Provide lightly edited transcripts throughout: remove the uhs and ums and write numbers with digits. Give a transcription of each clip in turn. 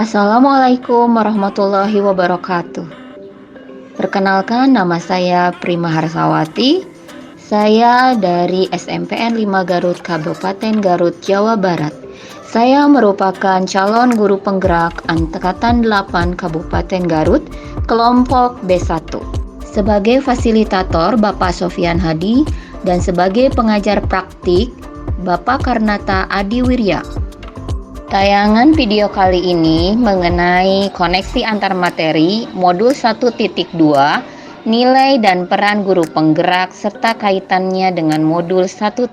Assalamualaikum warahmatullahi wabarakatuh. Perkenalkan, nama saya Prima Harsawati. Saya dari SMPN 5 Garut, Kabupaten Garut, Jawa Barat. Saya merupakan calon guru penggerak Angkatan 8 Kabupaten Garut, kelompok B1. Sebagai fasilitator Bapak Sofian Hadi dan sebagai pengajar praktik Bapak Karnata Adi Wirya. Tayangan video kali ini mengenai koneksi antar materi modul 1.2, nilai dan peran guru penggerak serta kaitannya dengan modul 1.1,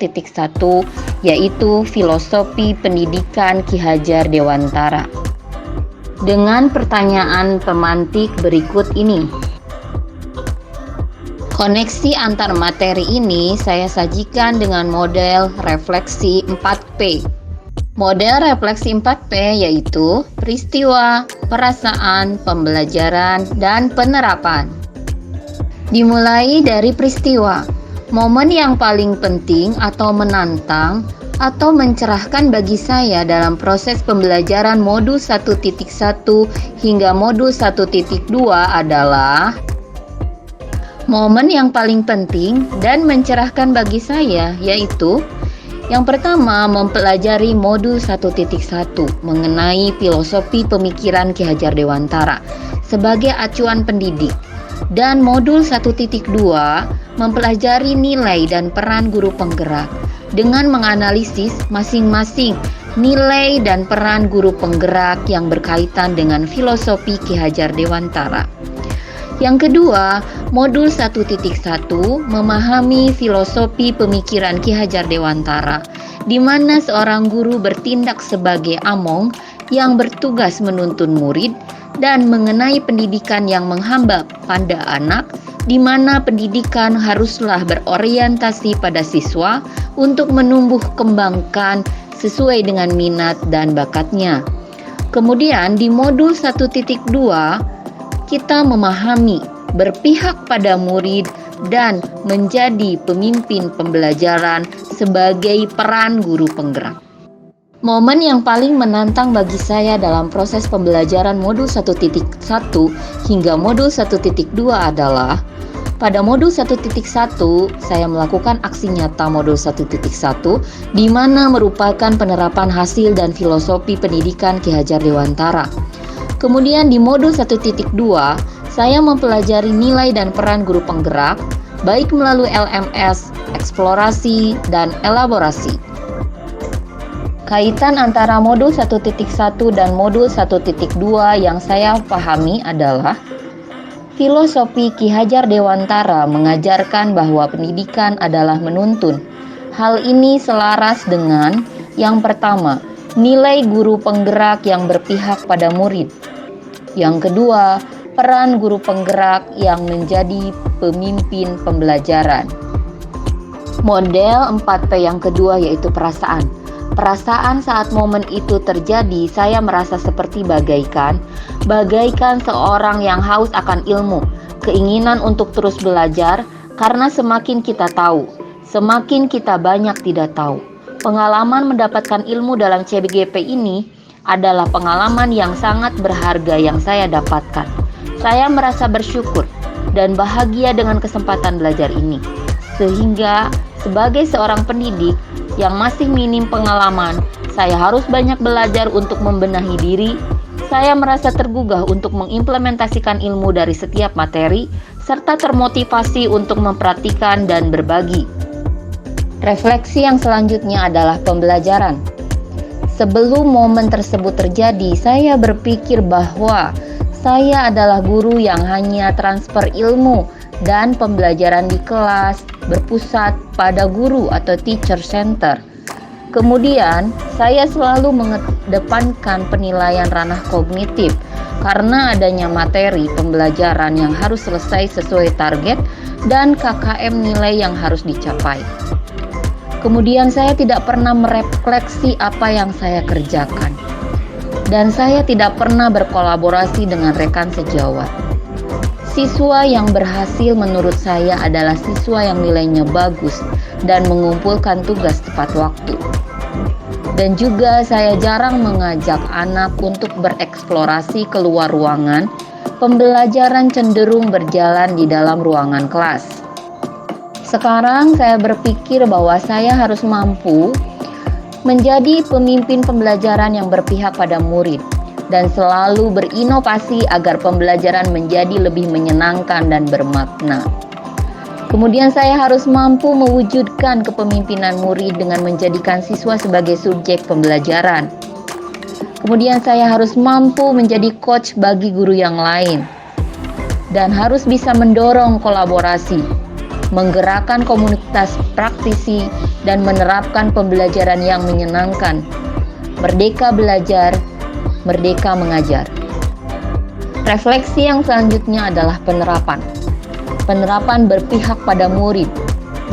yaitu filosofi pendidikan Ki Hajar Dewantara. Dengan pertanyaan pemantik berikut ini. Koneksi antar materi ini saya sajikan dengan model refleksi 4P. Model refleksi 4P yaitu peristiwa, perasaan, pembelajaran, dan penerapan. Dimulai dari peristiwa, momen yang paling penting atau menantang atau mencerahkan bagi saya dalam proses pembelajaran modul 1.1 hingga modul 1.2 adalah momen yang paling penting dan mencerahkan bagi saya yaitu yang pertama, mempelajari modul 1.1 mengenai filosofi pemikiran Ki Hajar Dewantara sebagai acuan pendidik. Dan modul 1.2 mempelajari nilai dan peran guru penggerak dengan menganalisis masing-masing nilai dan peran guru penggerak yang berkaitan dengan filosofi Ki Hajar Dewantara. Yang kedua, modul 1.1 memahami filosofi pemikiran Ki Hajar Dewantara, di mana seorang guru bertindak sebagai among yang bertugas menuntun murid dan mengenai pendidikan yang menghamba pada anak, di mana pendidikan haruslah berorientasi pada siswa untuk menumbuh kembangkan sesuai dengan minat dan bakatnya. Kemudian di modul 1.2 kita memahami, berpihak pada murid, dan menjadi pemimpin pembelajaran sebagai peran guru penggerak. Momen yang paling menantang bagi saya dalam proses pembelajaran modul 1.1 hingga modul 1.2 adalah pada modul 1.1 saya melakukan aksi nyata modul 1.1 di mana merupakan penerapan hasil dan filosofi pendidikan Ki Hajar Dewantara. Kemudian di modul 1.2, saya mempelajari nilai dan peran guru penggerak, baik melalui LMS, eksplorasi, dan elaborasi. Kaitan antara modul 1.1 dan modul 1.2 yang saya pahami adalah filosofi Ki Hajar Dewantara mengajarkan bahwa pendidikan adalah menuntun. Hal ini selaras dengan yang pertama, nilai guru penggerak yang berpihak pada murid. Yang kedua, peran guru penggerak yang menjadi pemimpin pembelajaran. Model 4P yang kedua yaitu perasaan. Perasaan saat momen itu terjadi, saya merasa seperti bagaikan seorang yang haus akan ilmu, keinginan untuk terus belajar, karena semakin kita tahu, semakin kita banyak tidak tahu. Pengalaman mendapatkan ilmu dalam CBGP ini adalah pengalaman yang sangat berharga yang saya dapatkan. Saya merasa bersyukur dan bahagia dengan kesempatan belajar ini. Sehingga sebagai seorang pendidik yang masih minim pengalaman, saya harus banyak belajar untuk membenahi diri. Saya merasa tergugah untuk mengimplementasikan ilmu dari setiap materi, serta termotivasi untuk mempraktikkan dan berbagi. Refleksi yang selanjutnya adalah pembelajaran. Sebelum momen tersebut terjadi, saya berpikir bahwa saya adalah guru yang hanya transfer ilmu dan pembelajaran di kelas berpusat pada guru atau teacher center. Kemudian, saya selalu mengedepankan penilaian ranah kognitif karena adanya materi pembelajaran yang harus selesai sesuai target dan KKM nilai yang harus dicapai. Kemudian saya tidak pernah merefleksi apa yang saya kerjakan. Dan saya tidak pernah berkolaborasi dengan rekan sejawat. Siswa yang berhasil menurut saya adalah siswa yang nilainya bagus dan mengumpulkan tugas tepat waktu. Dan juga saya jarang mengajak anak untuk bereksplorasi keluar ruangan. Pembelajaran cenderung berjalan di dalam ruangan kelas. Sekarang saya berpikir bahwa saya harus mampu menjadi pemimpin pembelajaran yang berpihak pada murid dan selalu berinovasi agar pembelajaran menjadi lebih menyenangkan dan bermakna. Kemudian saya harus mampu mewujudkan kepemimpinan murid dengan menjadikan siswa sebagai subjek pembelajaran. Kemudian saya harus mampu menjadi coach bagi guru yang lain dan harus bisa mendorong kolaborasi, menggerakkan komunitas praktisi, dan menerapkan pembelajaran yang menyenangkan. Merdeka belajar, merdeka mengajar. Refleksi yang selanjutnya adalah penerapan. Penerapan berpihak pada murid,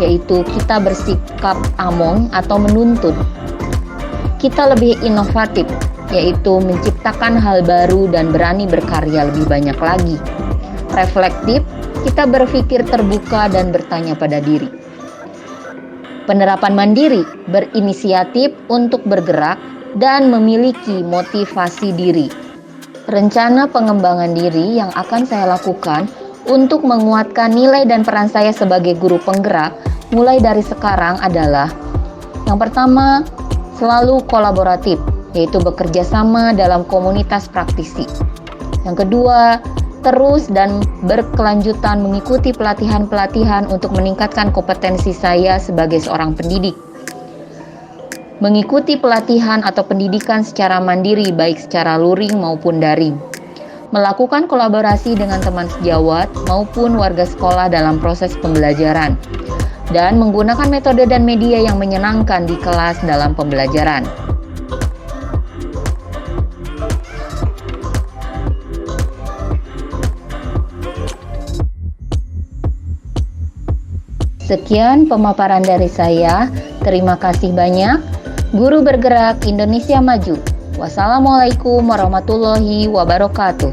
yaitu kita bersikap among atau menuntut. Kita lebih inovatif, yaitu menciptakan hal baru dan berani berkarya lebih banyak lagi. Reflektif, kita berpikir terbuka dan bertanya pada diri. Penerapan mandiri, berinisiatif untuk bergerak dan memiliki motivasi diri. Rencana pengembangan diri yang akan saya lakukan untuk menguatkan nilai dan peran saya sebagai guru penggerak mulai dari sekarang adalah: yang pertama, selalu kolaboratif, yaitu bekerja sama dalam komunitas praktisi. Yang kedua, terus dan berkelanjutan mengikuti pelatihan-pelatihan untuk meningkatkan kompetensi saya sebagai seorang pendidik. Mengikuti pelatihan atau pendidikan secara mandiri, baik secara luring maupun daring. Melakukan kolaborasi dengan teman sejawat maupun warga sekolah dalam proses pembelajaran. Dan menggunakan metode dan media yang menyenangkan di kelas dalam pembelajaran. Sekian pemaparan dari saya. Terima kasih banyak. Guru bergerak Indonesia maju. Wassalamualaikum warahmatullahi wabarakatuh.